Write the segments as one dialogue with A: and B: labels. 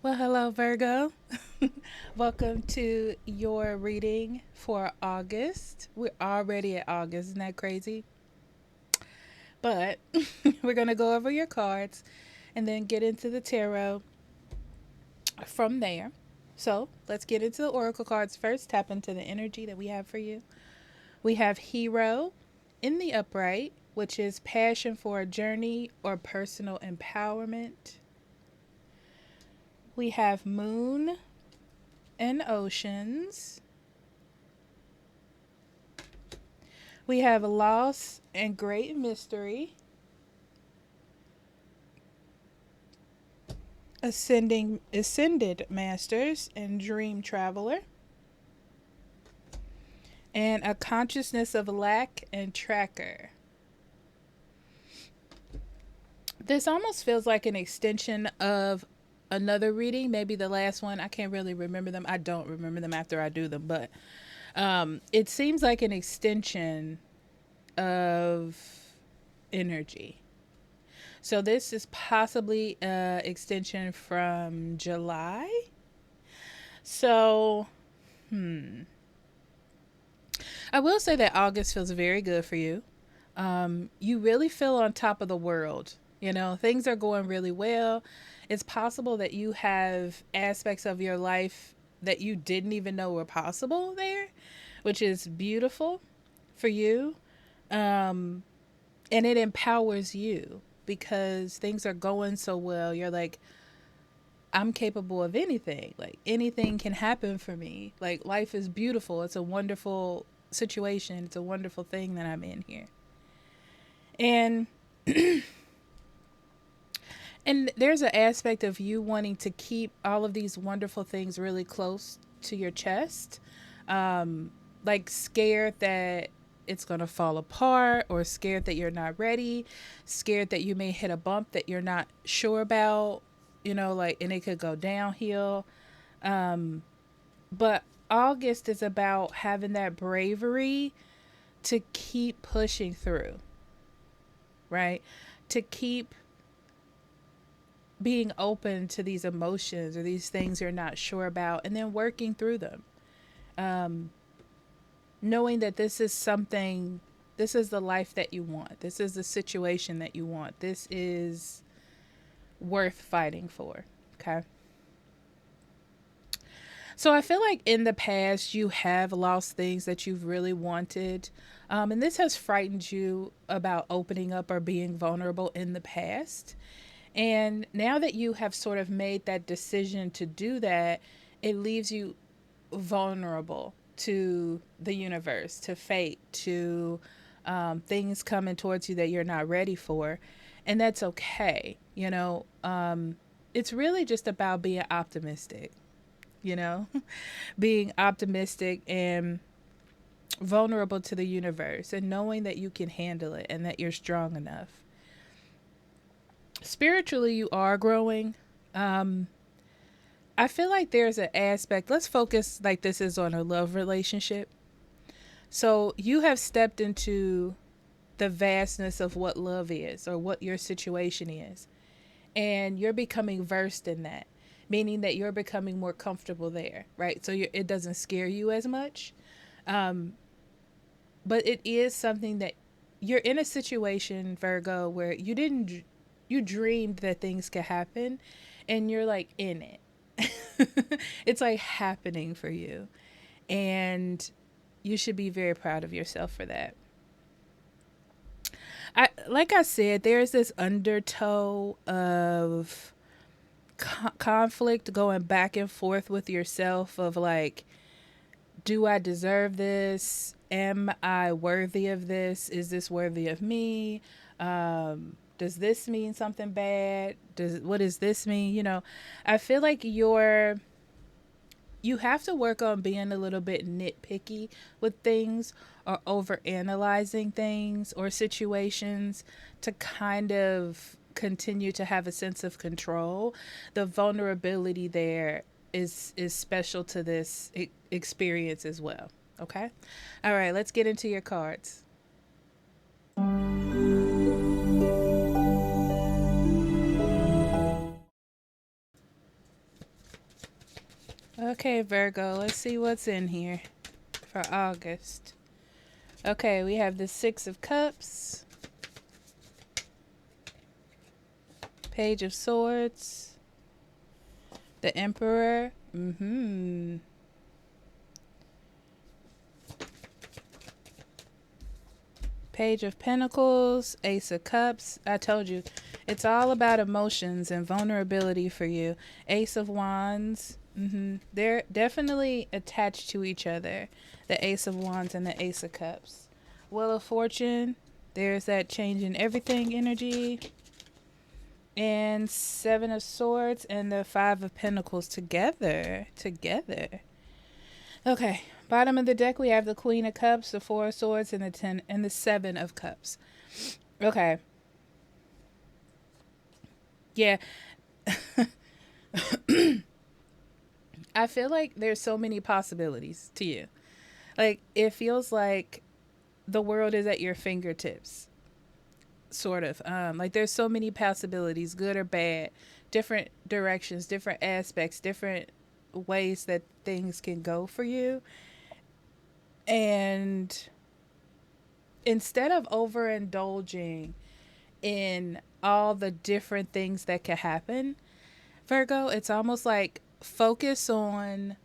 A: Well, hello, Virgo. Welcome to your reading for August. We're already at August. Isn't that crazy? But we're going to go over your cards and then get into the tarot from there. So let's get into the oracle cards first. Tap into the energy that we have for you. We have Hero in the upright, which is passion for a journey or personal empowerment. We have Moon and Oceans. We have Loss and Great Mystery, Ascended Masters and Dream Traveler, and A Consciousness of Lack and Tracker. This almost feels like an extension of another reading, maybe the last one. I can't really remember them. I don't remember them after I do them, but it seems like an extension of energy. So this is possibly an extension from July. So, I will say that August feels very good for you. You really feel on top of the world. You know, things are going really well. It's possible that you have aspects of your life that you didn't even know were possible there, which is beautiful for you. And it empowers you because things are going so well. You're like, I'm capable of anything. Like anything can happen for me. Like life is beautiful. It's a wonderful situation. It's a wonderful thing that I'm in here. And and there's an aspect of you wanting to keep all of these wonderful things really close to your chest. Like scared that it's going to fall apart or scared that you're not ready, scared that you may hit a bump that you're not sure about, like, and it could go downhill. But August is about having that bravery to keep pushing through, right? To keep being open to these emotions or these things you're not sure about and then working through them. Knowing that this is something, this is the life that you want. This is the situation that you want. This is worth fighting for. Okay. So I feel like in the past you have lost things that you've really wanted. And this has frightened you about opening up or being vulnerable in the past. And now that you have sort of made that decision to do that, it leaves you vulnerable to the universe, to fate, to things coming towards you that you're not ready for. And that's okay. It's really just about being optimistic, you know, being optimistic and vulnerable to the universe and knowing that you can handle it and that you're strong enough. Spiritually, you are growing. I feel like there's an aspect, let's focus like this is on a love relationship. So you have stepped into the vastness of what love is or what your situation is. And you're becoming versed in that, meaning that you're becoming more comfortable there, right? So it doesn't scare you as much. But it is something that you're in a situation, Virgo, where you dreamed that things could happen and you're like in it. It's like happening for you. And you should be very proud of yourself for that. Like I said, there's this undertow of conflict going back and forth with yourself of like, do I deserve this? Am I worthy of this? Is this worthy of me? Does this mean something bad? What does this mean? I feel like you have to work on being a little bit nitpicky with things or over analyzing things or situations to kind of continue to have a sense of control. The vulnerability there is special to this experience as well. Okay. All right, let's get into your cards. Okay, Virgo, let's see what's in here for August. Okay, we have the Six of Cups, Page of Swords, the Emperor, Page of Pentacles, Ace of Cups. I told you, it's all about emotions and vulnerability for you. Ace of Wands. They're definitely attached to each other. The Ace of Wands and the Ace of Cups. Wheel of Fortune. There's that change in everything energy. And Seven of Swords and the Five of Pentacles together. Okay. Bottom of the deck we have the Queen of Cups, the Four of Swords, and the Ten and the Seven of Cups. Okay. Yeah. I feel like there's so many possibilities to you. Like it feels like the world is at your fingertips. Sort of. Like there's so many possibilities, good or bad, different directions, different aspects, different ways that things can go for you. And instead of overindulging in all the different things that could happen, Virgo, it's almost like focus on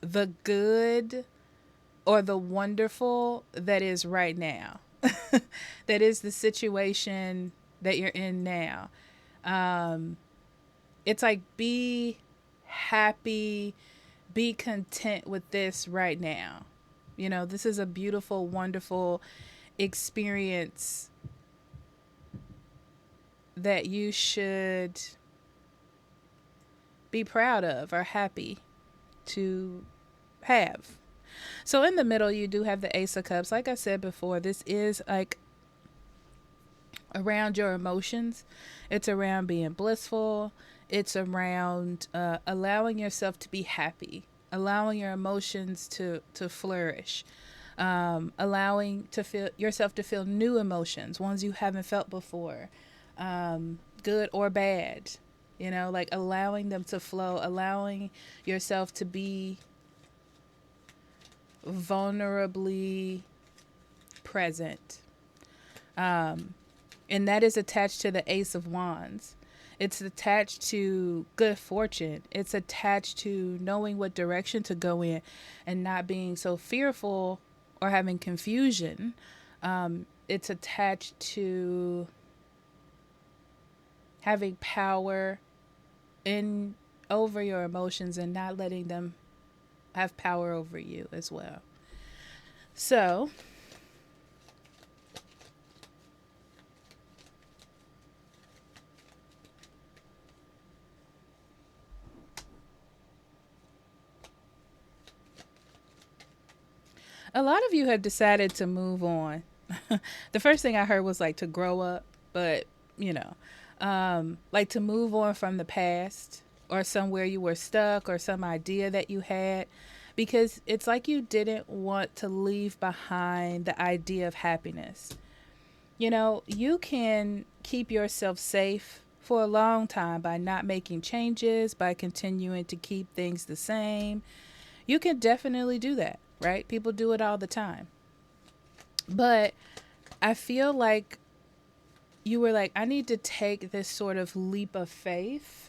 A: the good or the wonderful that is right now. That is the situation that you're in now. Um, it's like be happy, be content with this right now. You know, this is a beautiful, wonderful experience that you should be proud of or happy to have. So in the middle, you do have the Ace of Cups. Like I said before, this is like around your emotions. It's around being blissful. It's around allowing yourself to be happy, allowing your emotions to flourish, allowing to feel yourself to feel new emotions, ones you haven't felt before, good or bad. You know, like allowing them to flow, allowing yourself to be vulnerably present. And that is attached to the Ace of Wands. It's attached to good fortune. It's attached to knowing what direction to go in and not being so fearful or having confusion. It's attached to having power in over your emotions and not letting them have power over you as well. So, a lot of you have decided to move on. The first thing I heard was like to grow up, but you know, like to move on from the past or somewhere you were stuck or some idea that you had, because it's like you didn't want to leave behind the idea of happiness. You know, you can keep yourself safe for a long time by not making changes, by continuing to keep things the same. You can definitely do that, right? People do it all the time. But I feel like you were like, I need to take this sort of leap of faith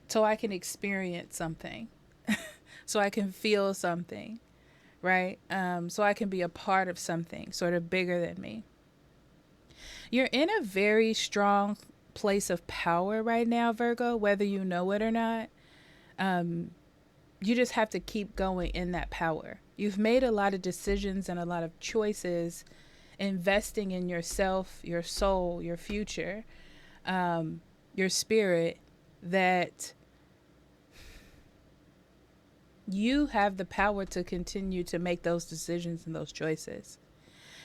A: so I can experience something, so I can feel something, right? So I can be a part of something sort of bigger than me. You're in a very strong place of power right now, Virgo, whether you know it or not. Um, you just have to keep going in that power. You've made a lot of decisions and a lot of choices investing in yourself, your soul, your future, your spirit, that you have the power to continue to make those decisions and those choices.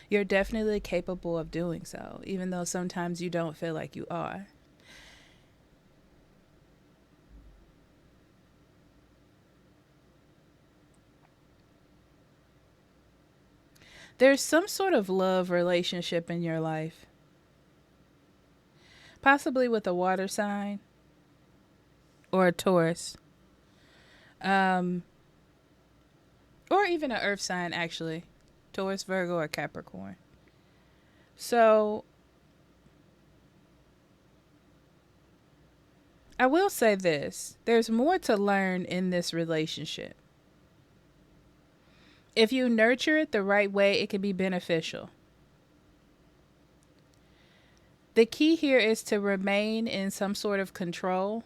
A: You're definitely capable of doing so, even though sometimes you don't feel like you are. There's some sort of love relationship in your life, possibly with a water sign or a Taurus. Um, or even an earth sign, actually. Taurus, Virgo, or Capricorn. So I will say this, there's more to learn in this relationship. If you nurture it the right way, it can be beneficial. The key here is to remain in some sort of control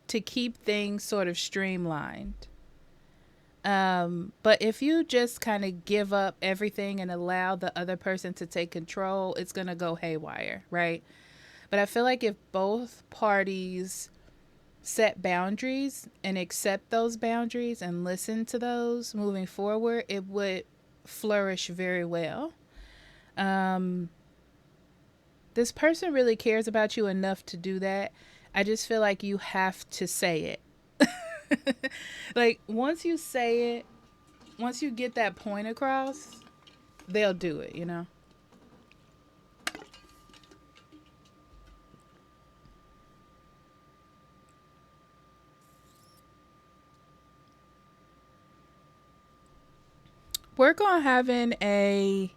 A: to keep things sort of streamlined. But if you just kind of give up everything and allow the other person to take control, it's going to go haywire, right? But I feel like if both parties set boundaries and accept those boundaries and listen to those moving forward, it would flourish very well. Um, this person really cares about you enough to do that. I just feel like you have to say it. Like, once you say it, once you get that point across, they'll do it, you know? Work on having a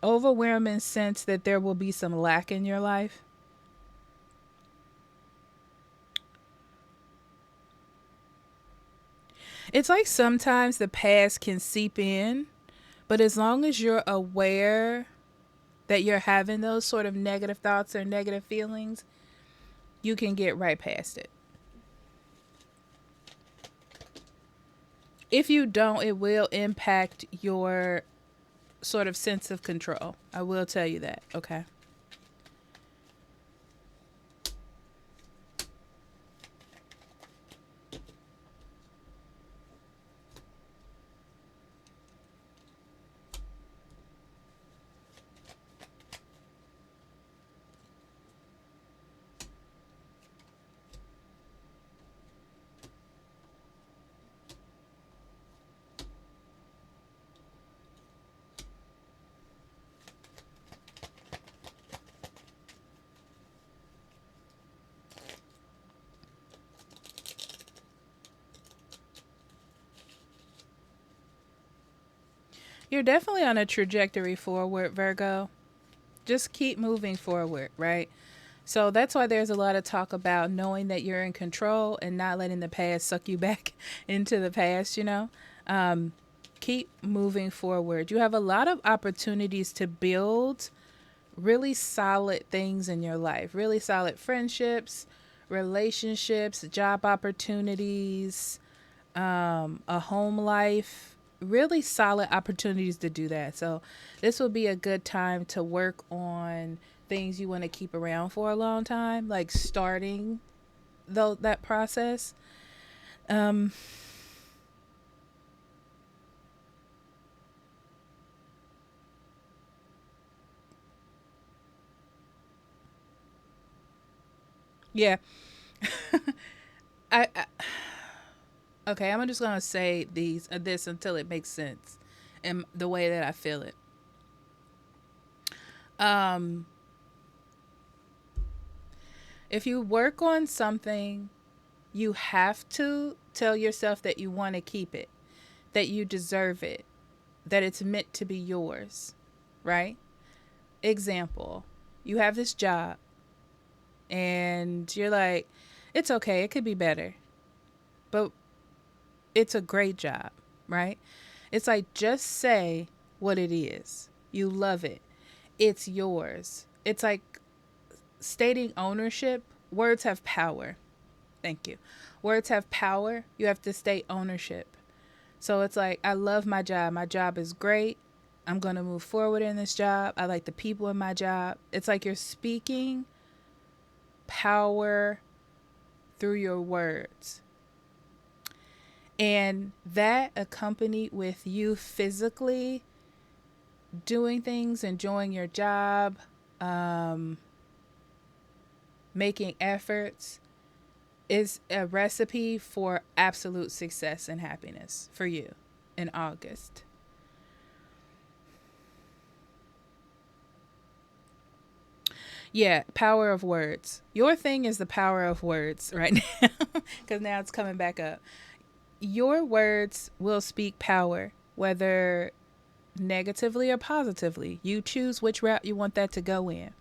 A: overwhelming sense that there will be some lack in your life. It's like sometimes the past can seep in, but as long as you're aware that you're having those sort of negative thoughts or negative feelings, you can get right past it. If you don't, it will impact your sort of sense of control. I will tell you that, okay? You're definitely on a trajectory forward, Virgo. Just keep moving forward, right? So that's why there's a lot of talk about knowing that you're in control and not letting the past suck you back into the past, you know? Um, Keep moving forward. You have a lot of opportunities to build really solid things in your life, really solid friendships, relationships, job opportunities, a home life, really solid opportunities to do that. So this will be a good time to work on things you want to keep around for a long time, like starting though that process. Um, yeah, I okay. I'm just gonna say this until it makes sense, and the way that I feel it. Um, if you work on something, you have to tell yourself that you want to keep it, that you deserve it, that it's meant to be yours, right? Example, you have this job and you're like, it's okay, it could be better, but it's a great job, right? It's like, just say what it is. You love it, it's yours. It's like stating ownership. Words have power. Thank you. Words have power. You have to state ownership. So it's like, I love my job. My job is great. I'm going to move forward in this job. I like the people in my job. It's like you're speaking power through your words. And that accompanied with you physically doing things, enjoying your job, um, making efforts, is a recipe for absolute success and happiness for you in August. Yeah, power of words. Your thing is the power of words right now, because now it's coming back up. Your words will speak power, whether negatively or positively. You choose which route you want that to go in.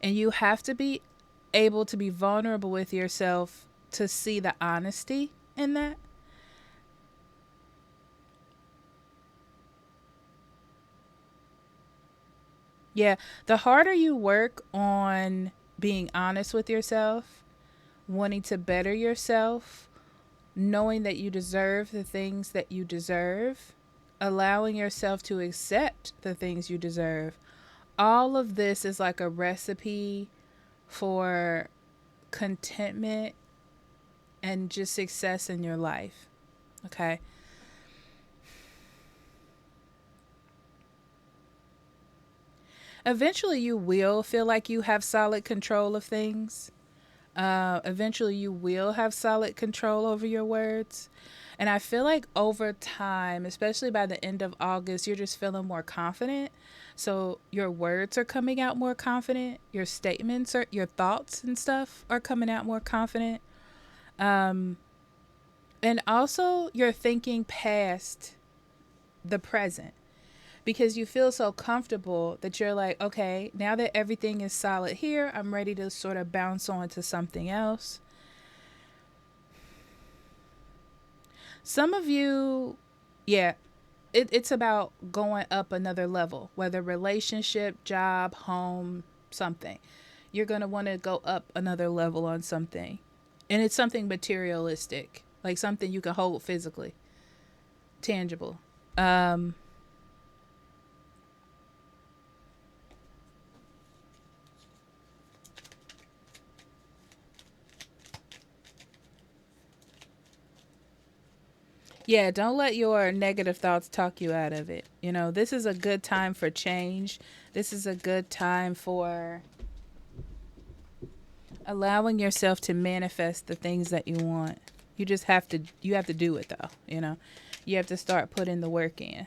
A: And you have to be able to be vulnerable with yourself to see the honesty in that. Yeah, the harder you work on being honest with yourself, wanting to better yourself, knowing that you deserve the things that you deserve, allowing yourself to accept the things you deserve. All of this is like a recipe for contentment and just success in your life. Okay. Eventually, you will feel like you have solid control of things. Eventually, you will have solid control over your words. And I feel like over time, especially by the end of August, you're just feeling more confident. So your words are coming out more confident. Your statements or your thoughts and stuff are coming out more confident. Um, and also, you're thinking past the present because you feel so comfortable that you're like, okay, now that everything is solid here, I'm ready to sort of bounce on to something else. Some of you, yeah, it's about going up another level, whether relationship, job, home, something. You're going to want to go up another level on something. And it's something materialistic, like something you can hold physically, tangible. Um, Yeah, don't let your negative thoughts talk you out of it. You know, this is a good time for change. This is a good time for allowing yourself to manifest the things that you want. You have to do it though, you know. You have to start putting the work in.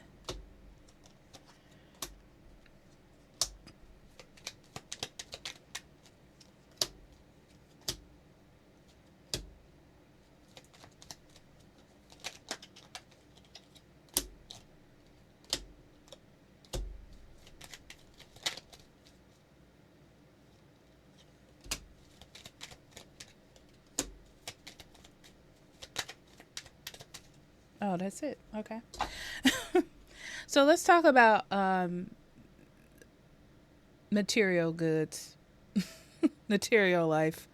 A: Oh, that's it. Okay. So let's talk about material goods, material life.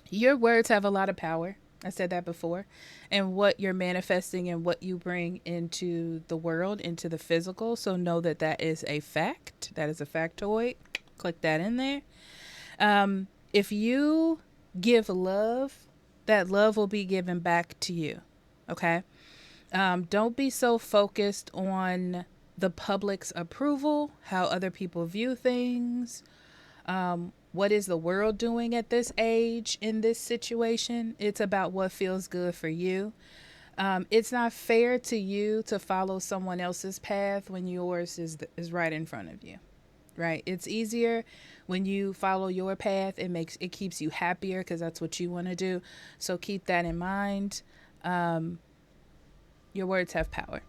A: Your words have a lot of power. I said that before. And what you're manifesting and what you bring into the world, into the physical. So know that that is a fact. That is a factoid. Click that in there. If you give love, that love will be given back to you. Okay. Don't be so focused on the public's approval, how other people view things, what is the world doing at this age in this situation. It's about what feels good for you. It's not fair to you to follow someone else's path when yours is right in front of you. Right? It's easier when you follow your path. It keeps you happier because that's what you want to do. So keep that in mind. Um, your words have power.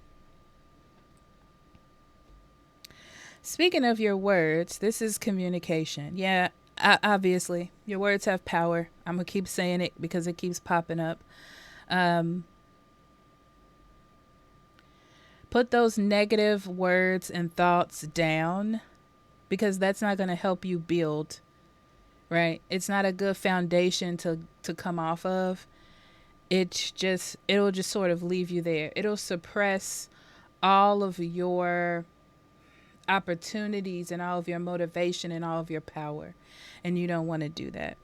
A: Speaking of your words, this is communication. Yeah, obviously, your words have power. I'm going to keep saying it because it keeps popping up. Um, put those negative words and thoughts down because that's not going to help you build, right? It's not a good foundation to come off of. It'll just sort of leave you there. It'll suppress all of your opportunities and all of your motivation and all of your power. And you don't want to do that.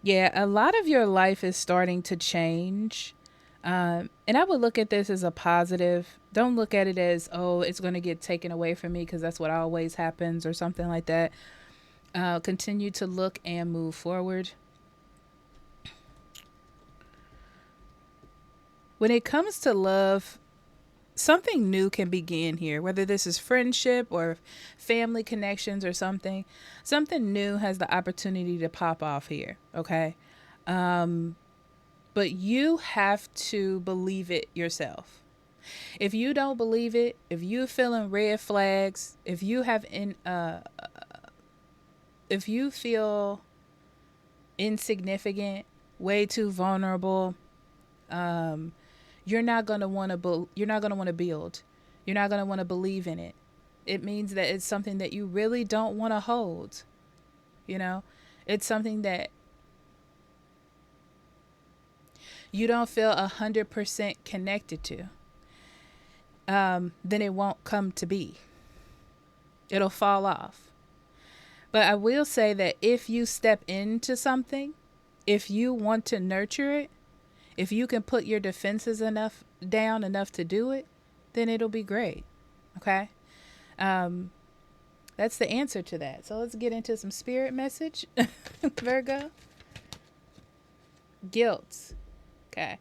A: Yeah, a lot of your life is starting to change. And I would look at this as a positive. Don't look at it as, oh, it's going to get taken away from me because that's what always happens or something like that. Continue to look and move forward. When it comes to love, something new can begin here, whether this is friendship or family connections or something. Something new has the opportunity to pop off here, okay? But you have to believe it yourself. If you don't believe it, if you're feeling red flags, if you feel insignificant, way too vulnerable, you're not going to want to you're not going to want to build. You're not going to want to believe in it. It means that it's something that you really don't want to hold, you know? It's something that you don't feel 100% connected to. Then it won't come to be. It'll fall off. But I will say that if you step into something, if you want to nurture it, if you can put your defenses enough to do it, then it'll be great. Okay? That's the answer to that. So let's get into some spirit message, Virgo. Guilt. Okay.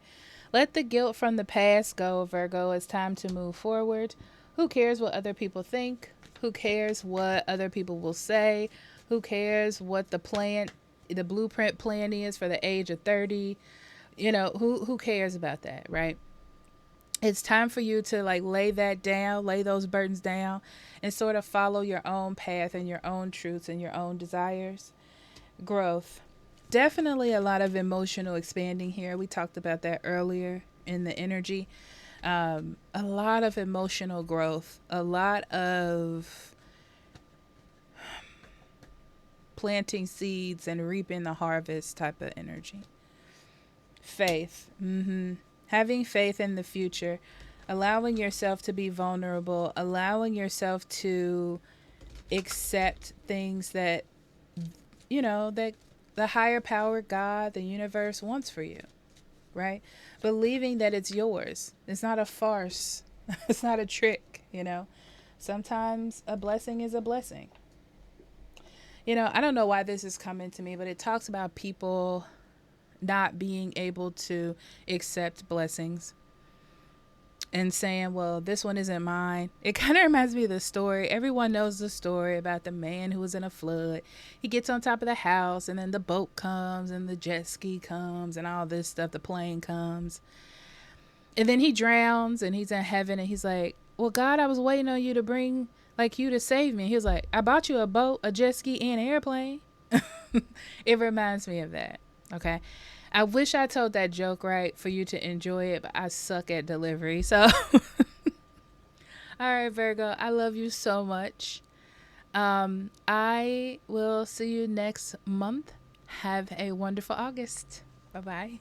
A: Let the guilt from the past go, Virgo. It's time to move forward. Who cares what other people think? Who cares what other people will say? Who cares what the blueprint plan is for the age of 30? Who cares about that, right? It's time for you to like lay that down, lay those burdens down, and sort of follow your own path and your own truths and your own desires. Growth. Definitely a lot of emotional expanding here. We talked about that earlier in the energy. A lot of emotional growth, a lot of planting seeds and reaping the harvest type of energy. Faith. Having faith in the future, allowing yourself to be vulnerable, allowing yourself to accept things that, that the higher power, God, the universe wants for you, right? Believing that it's yours. It's not a farce. It's not a trick. Sometimes a blessing is a blessing. I don't know why this is coming to me, but it talks about people not being able to accept blessings and saying, well, this one isn't mine. It kind of reminds me of the story. Everyone knows the story about the man who was in a flood. He gets on top of the house, and then the boat comes and the jet ski comes and all this stuff. The plane comes. And then he drowns and he's in heaven and he's like, well, God, I was waiting on you to bring, like, you to save me. He was like, I bought you a boat, a jet ski, and an airplane. It reminds me of that. Okay. I wish I told that joke right for you to enjoy it, but I suck at delivery. So, all right, Virgo, I love you so much. I will see you next month. Have a wonderful August. Bye-bye.